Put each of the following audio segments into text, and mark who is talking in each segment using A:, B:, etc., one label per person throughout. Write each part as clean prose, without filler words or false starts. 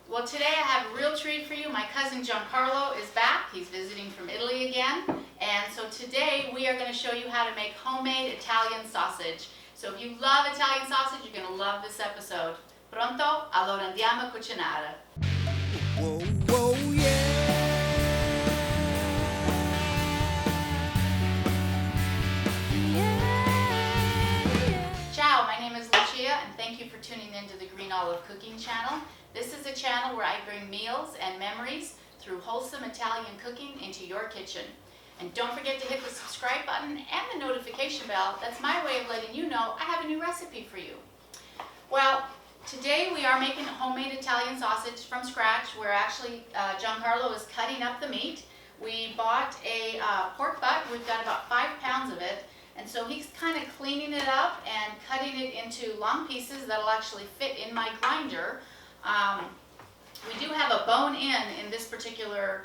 A: Well, today I have a real treat for you. My cousin Giancarlo is back. He's visiting from Italy again. And so today we are going to show you how to make homemade Italian sausage. So if you love Italian sausage, you're going to love this episode. Pronto? Allora andiamo a cucinare.
B: Whoa, whoa, yeah.
A: Ciao, my name is Lucia and thank you for tuning in to the GreenOlive cooking channel. This is a channel where I bring meals and memories through wholesome Italian cooking into your kitchen. And don't forget to hit the subscribe button and the notification bell. That's my way of letting you know I have a new recipe for you. Well, today we are making homemade Italian sausage from scratch. We're actually, Giancarlo is cutting up the meat. We bought a pork butt. We've got about 5 pounds of it. And so he's kind of cleaning it up and cutting it into long pieces that'll actually fit in my grinder. We do have a bone in this particular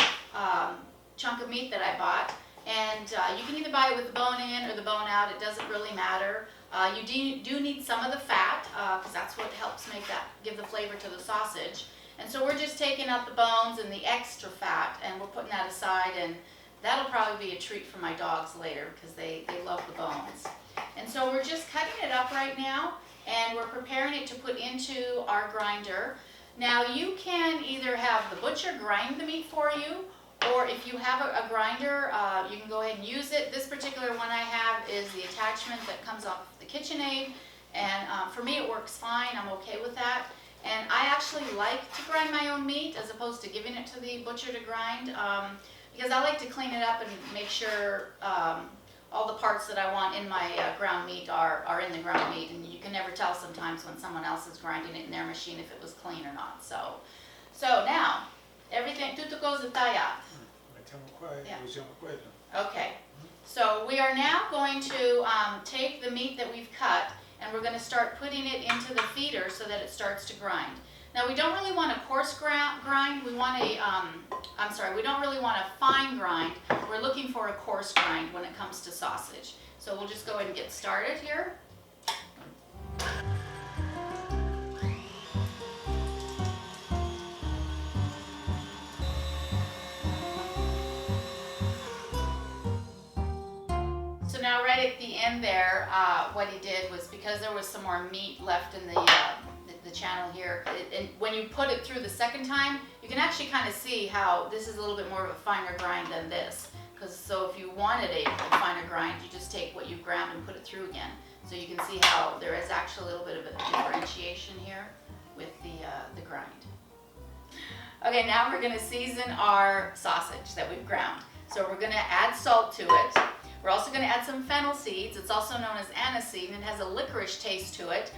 A: chunk of meat that I bought. And you can either buy it with the bone in or the bone out. It doesn't really matter. You do need some of the fat because that's what helps give the flavor to the sausage. And so we're just taking out the bones and the extra fat and we're putting that aside, and that'll probably be a treat for my dogs later because they love the bones. And so we're just cutting it up right now and we're preparing it to put into our grinder. Now you can either have the butcher grind the meat for you, or if you have a grinder, you can go ahead and use it. This particular one I have is the attachment that comes off the KitchenAid, and for me it works fine. I'm okay with that. And I actually like to grind my own meat as opposed to giving it to the butcher to grind, because I like to clean it up and make sure all the parts that I want in my ground meat are in the ground meat, and you can never tell sometimes when someone else is grinding it in their machine if it was clean or not. So now, everything, tutto cose tagliate.
C: Mettiamo qua e
A: Yeah.
C: usiamo quello.
A: Okay, so we are now going to take the meat that we've cut and we're going to start putting it into the feeder so that it starts to grind. Now we don't really want a coarse grind, we want we don't really want a fine grind. We're looking for a coarse grind when it comes to sausage. So we'll just go ahead and get started here. So now right at the end there, what he did was, because there was some more meat left in the channel here, and when you put it through the second time, you can actually kind of see how this is a little bit more of a finer grind than this. So if you wanted a finer grind, you just take what you ground and put it through again. So you can see how there is actually a little bit of a differentiation here with the grind. Okay, now we're going to season our sausage that we've ground. So we're going to add salt to it. We're also going to add some fennel seeds. It's also known as aniseed, and it has a licorice taste to it.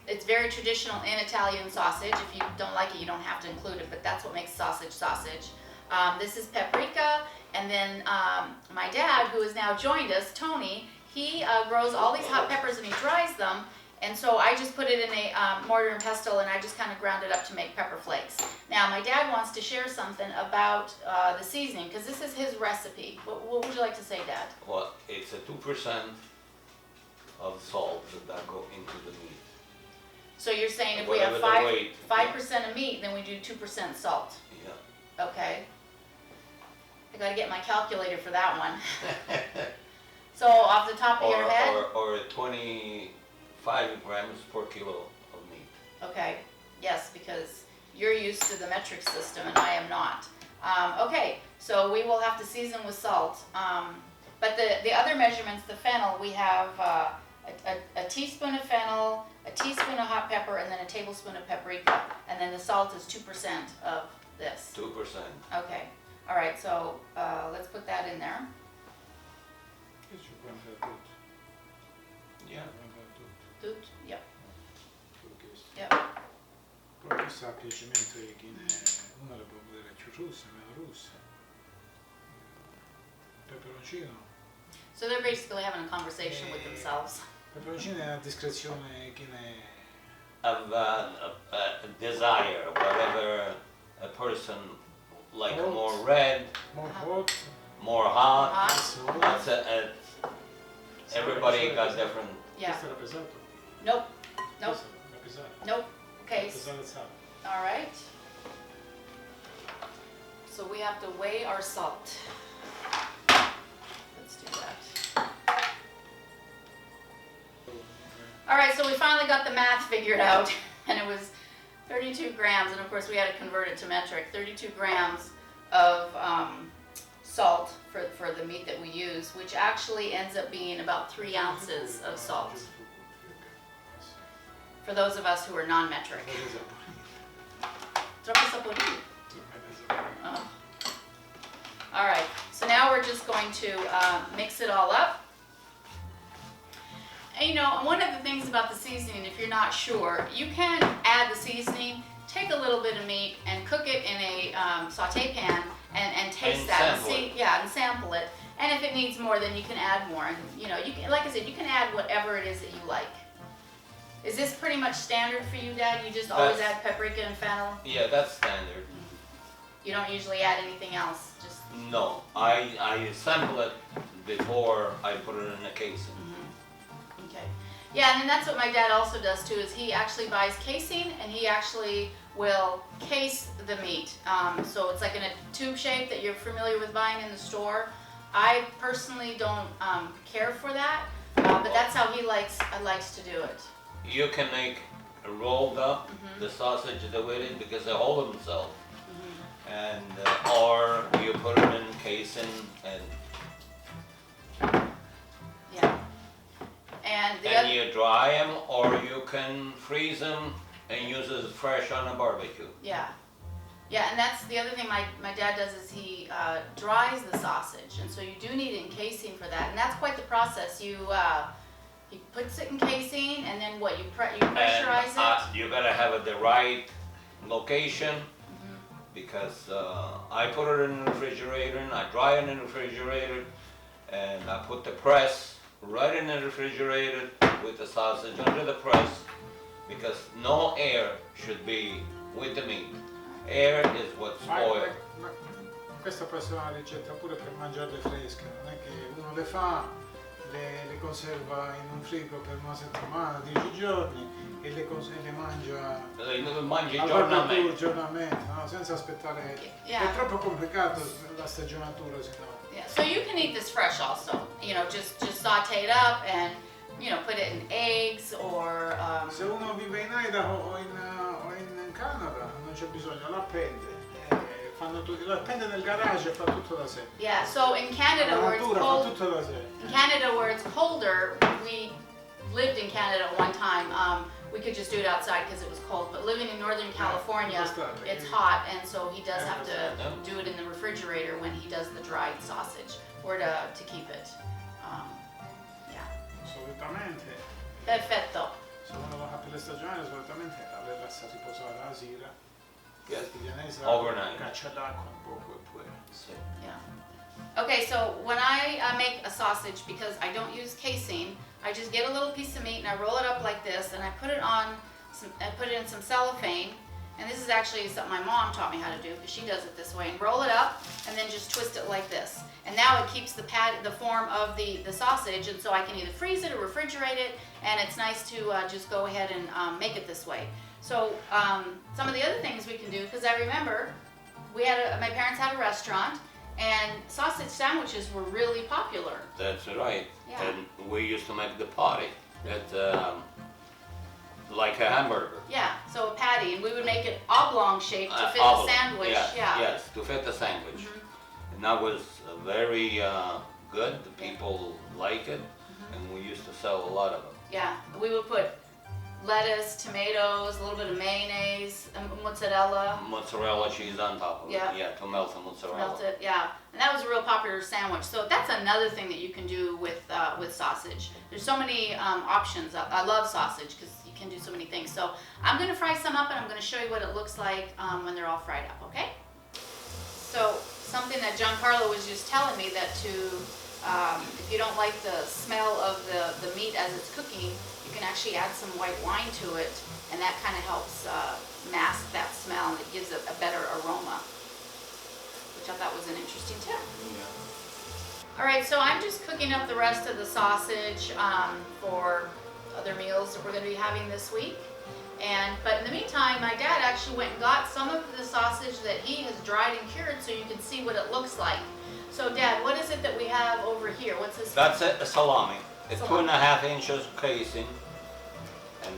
A: It's very traditional in Italian sausage. If you don't like it, you don't have to include it, but that's what makes sausage sausage. This is paprika, and then my dad, who has now joined us, Tony, he grows all these hot peppers and he dries them, and so I just put it in a mortar and pestle and I just kind of ground it up to make pepper flakes. Now my dad wants to share something about the seasoning, because this is his recipe. What would you like to say, Dad?
D: Well, it's a 2% of salt that go into the meat.
A: So you're saying if we have
D: Whatever the weight,
A: 5% of meat, then we do 2% salt.
D: Yeah.
A: Okay. I gotta get my calculator for that one. So off the top of your head?
D: Or 25 grams per kilo of meat.
A: Okay, yes, because you're used to the metric system and I am not. Okay, so we will have to season with salt. But the other measurements, the fennel, we have a teaspoon of fennel, a teaspoon of hot pepper, and then a tablespoon of paprika. And then the salt is 2% of this.
D: 2%.
A: Okay, all right, so let's put that in there.
C: E ci puoi mettere tutto.
D: Yeah.
C: Puoi mettere tutto.
A: Tutto? Yep,
C: Quello che sta.
A: yep.
C: Poi chissà piacimento chi uno le può vedere più russe, meno russe. Peperoncino.
A: So they're basically having a conversation with themselves.
C: Peperoncino è a discrezione chi ne...
D: Of a desire, whatever a person like,
C: Hot.
D: more red,
C: More hot.
D: more hot.
A: Hot?
C: So,
D: That's everybody got different.
A: Yeah.
C: Questo era pesato.
A: Nope, nope,
C: Questo era pesato.
A: nope. Okay,
C: Pesare sale.
A: All right. So we have to weigh our salt. Let's do that. All right, so we finally got the math figured out, and it was 32 grams, and of course we had to convert it to metric. 32 grams of salt for the meat that we use, which actually ends up being about 3 ounces of salt for those of us who are non-metric. Troppo saporito. Oh. All right, so now we're just going to mix it all up. And you know, one of the things about the seasoning, if you're not sure, you can add the seasoning, take a little bit of meat and cook it in a saute pan and taste
D: And
A: that and
D: sample
A: see,
D: it.
A: yeah, and sample it. And if it needs more, then you can add more. And you know, you can, like I said, you can add whatever it is that you like. Is this pretty much standard for you, Dad? You just always
D: That's-
A: add paprika and fennel?
D: Yeah, that's standard.
A: You don't usually add anything else? Just
D: No, I sample it before I put it in a casing.
A: okay. Yeah, and then that's what my dad also does too. Is he actually buys casing and he actually will case the meat. So it's like in a tube shape that you're familiar with buying in the store. I personally don't care for that, but that's how he likes to do it.
D: You can make a rolled up the sausage with it because they hold themselves. And or you put it in casing and
A: Yeah. And the other,
D: you dry them, or you can freeze them and use it fresh on a barbecue.
A: yeah. Yeah, and that's the other thing my dad does is he dries the sausage, and so you do need it in casing for that, and that's quite the process. He puts it in casing, and then what? You pressurize
D: And you gotta have it the right location because I put it in the refrigerator and I dry it in the refrigerator, and I put the press right in the refrigerator with the sausage under the press because no air should be with the meat. Air is what spoils.
C: Ma questa può essere una ricetta pure per mangiarle fresche, non è che uno le fa, le conserva in un frigo per una settimana, 10 giorni e le mangia
D: Mangi
C: al
D: giornalmente.
C: giornalmente, no? Senza aspettare.
A: Yeah.
C: È troppo complicato la stagionatura, se no.
A: Yeah, so you can eat this fresh also. You know, just saute it up and you know put it in eggs or.
C: Se uno vive in Idaho o in Canada non c'è bisogno, la appende. Lo appende nel garage e fa tutto da sé.
A: Yeah, so in Canada
C: La
A: where it's
C: natura fa
A: cold,
C: tutto da sé.
A: in Canada where it's colder, we lived in Canada at one time. We could just do it outside because it was cold. But living in Northern California, it's hot, and so he does have to do it in the refrigerator when he does the dried sausage or to keep it. Yeah.
C: Solitamente,
A: Perfetto.
C: se uno va a per le stagionali, solitamente la lascia riposare la sera.
D: Yes.
C: Viennese
D: Overnight.
C: caccia l'acqua un poco e poi.
A: Yeah. Okay, so when I make a sausage, because I don't use casing, I just get a little piece of meat and I roll it up like this, and I put it in some cellophane. And this is actually something my mom taught me how to do because she does it this way. And roll it up and then just twist it like this. And now it keeps the form of the sausage, and so I can either freeze it or refrigerate it. And it's nice to just go ahead and make it this way. So some of the other things we can do, because I remember my parents had a restaurant, and sausage sandwiches were really popular.
D: That's right.
A: Yeah.
D: And we used to make the patty like a hamburger.
A: Yeah, so a patty, and we would make it oblong shaped to fit
D: Oblong,
A: the sandwich.
D: Yes,
A: Yeah.
D: yes, to fit the sandwich. And that was very good. The people like it, and we used to sell a lot of them.
A: Yeah, we would put lettuce, tomatoes, a little bit of mayonnaise, and mozzarella,
D: Mozzarella cheese on top of
A: Yeah.
D: it. Yeah, to melt the mozzarella.
A: melt it. Yeah, and that was a real popular sandwich. So that's another thing that you can do with sausage. There's so many options. I love sausage because you can do so many things. So I'm going to fry some up, and I'm going to show you what it looks like when they're all fried up. Okay? So something that Giancarlo was just telling me that if you don't like the smell of the meat as it's cooking, you can actually add some white wine to it, and that kind of helps mask that smell, and it gives a better aroma, which I thought was an interesting tip. All right, so I'm just cooking up the rest of the sausage for other meals that we're going to be having this week. But in the meantime, my dad actually went and got some of the sausage that he has dried and cured so you can see what it looks like. So Dad, what is it that we have over here? What's this?
D: That's a salami. It's
A: Salami.
D: 2.5 inches casing, and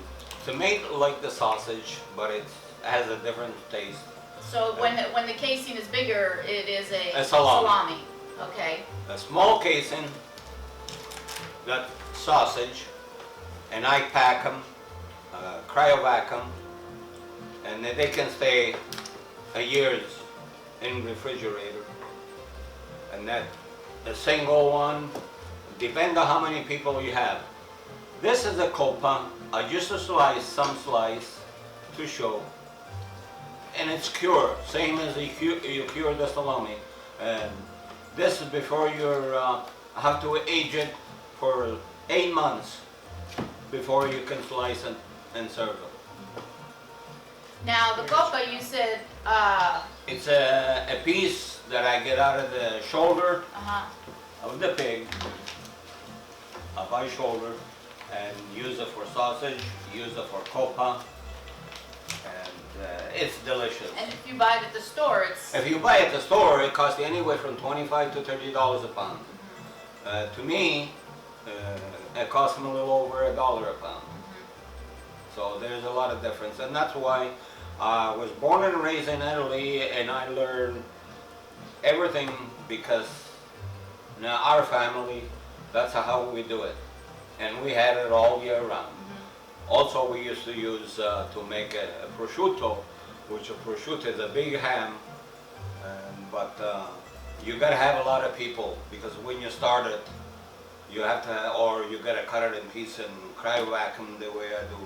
D: it's made like the sausage, but it has a different taste.
A: So when the casing is bigger, it is
D: A salami.
A: salami. Okay.
D: A small casing, that sausage, and I pack them, cryovac them, and they can stay a year in refrigerator. And that a single one, depend on how many people you have. This is a copa. I just slice some slice to show, and it's cured, same as you cure the salami. And this is before you have to age it for 8 months before you can slice it and serve it.
A: Now the copa, you said,
D: It's a piece that I get out of the shoulder
A: uh-huh.
D: of the pig, up my shoulder, and use it for sausage, use it for copa, and it's delicious.
A: And if you buy it at the store, it's
D: If you buy it at the store, it costs you anywhere from $25 to $30 a pound. To me, it costs them a little over $1 a pound. So there's a lot of difference, and that's why I was born and raised in Italy, and I learned everything because now our family, that's how we do it, and we had it all year round. Also, we used to use to make a prosciutto, which a prosciutto is a big ham, but you gotta have a lot of people because when you start it, you have to, or you gotta cut it in pieces and cryovac them the way I do.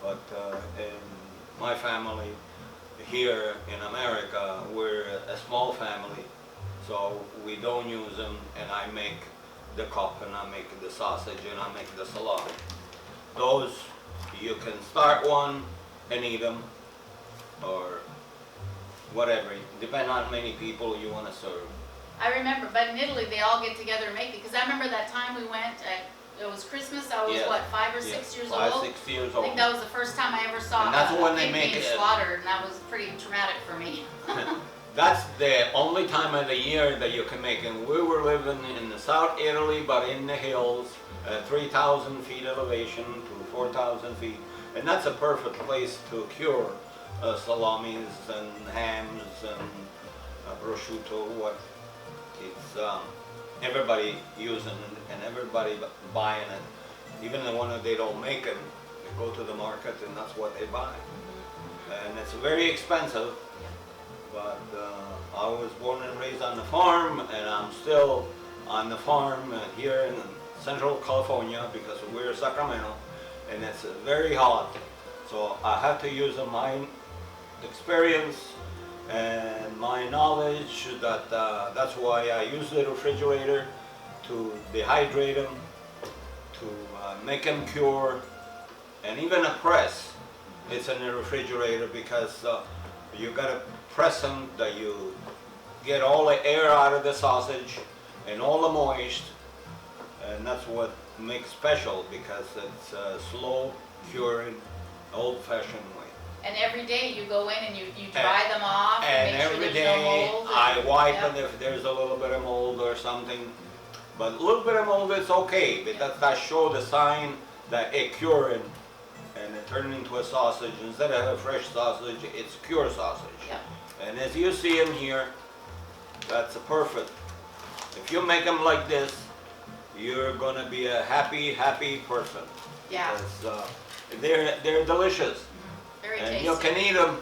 D: But in my family here in America, we're a small family, so we don't use them, and I make the cup, and I make the sausage, and I make the salami. Those, you can start one and eat them, or whatever, depending on how many people you want to serve.
A: I remember, but in Italy they all get together and make it, because I remember that time we went, it was Christmas, I was
D: Yes.
A: what, 5 or 6 years
D: 5,
A: old?
D: 6 years
A: I
D: old.
A: think that was the first time I ever saw
D: And that's
A: a
D: when they
A: pig
D: make
A: being
D: it.
A: slaughtered, and that was pretty traumatic for me.
D: That's the only time of the year that you can make it. We were living in the South Italy, but in the hills, 3,000 feet elevation to 4,000 feet. And that's a perfect place to cure salamis and hams and prosciutto. What it's everybody using it and everybody buying it. Even the one that they don't make it, they go to the market and that's what they buy. And it's very expensive. But I was born and raised on the farm, and I'm still on the farm here in Central California because we're Sacramento, and it's very hot. So I have to use my experience and my knowledge that that's why I use the refrigerator to dehydrate them, to make them cure, and even a press. It's in the refrigerator because you gotta press them that you get all the air out of the sausage and all the moist, and that's what makes special because it's slow curing, old-fashioned way.
A: And every day you go in and you dry them off
D: And
A: and make sure
D: every
A: there's no
D: day
A: mold.
D: I wipe
A: Yep.
D: it if there's a little bit of mold or something, but a little bit of mold is okay, but that show the sign that it curing and it turned into a sausage. Instead of a fresh sausage, it's cured sausage.
A: Yep.
D: And as you see them here, that's perfect. If you make them like this, you're gonna be a happy, happy person.
A: Yeah.
D: Because they're delicious,
A: Very
D: and
A: tasty.
D: you can eat them.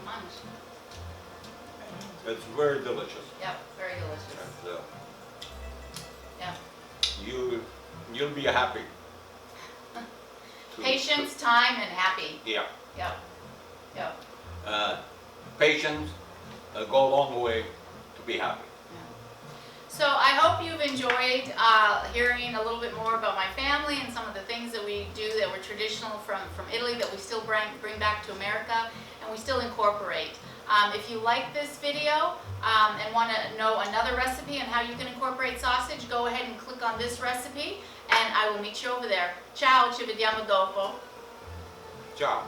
A: Munch.
D: It's very delicious.
A: Yep, very delicious.
D: And,
A: Yeah.
D: you'll be happy.
A: Patience, time, and happy.
D: Yeah.
A: Yep. Yep.
D: Patience go a long way to be happy.
A: So I hope you've enjoyed hearing a little bit more about my family and some of the things that we do that were traditional from Italy that we still bring back to America and we still incorporate. If you like this video and want to know another recipe and how you can incorporate sausage, go ahead and click on this recipe and I will meet you over there. Ciao, ci vediamo dopo.
D: Ciao.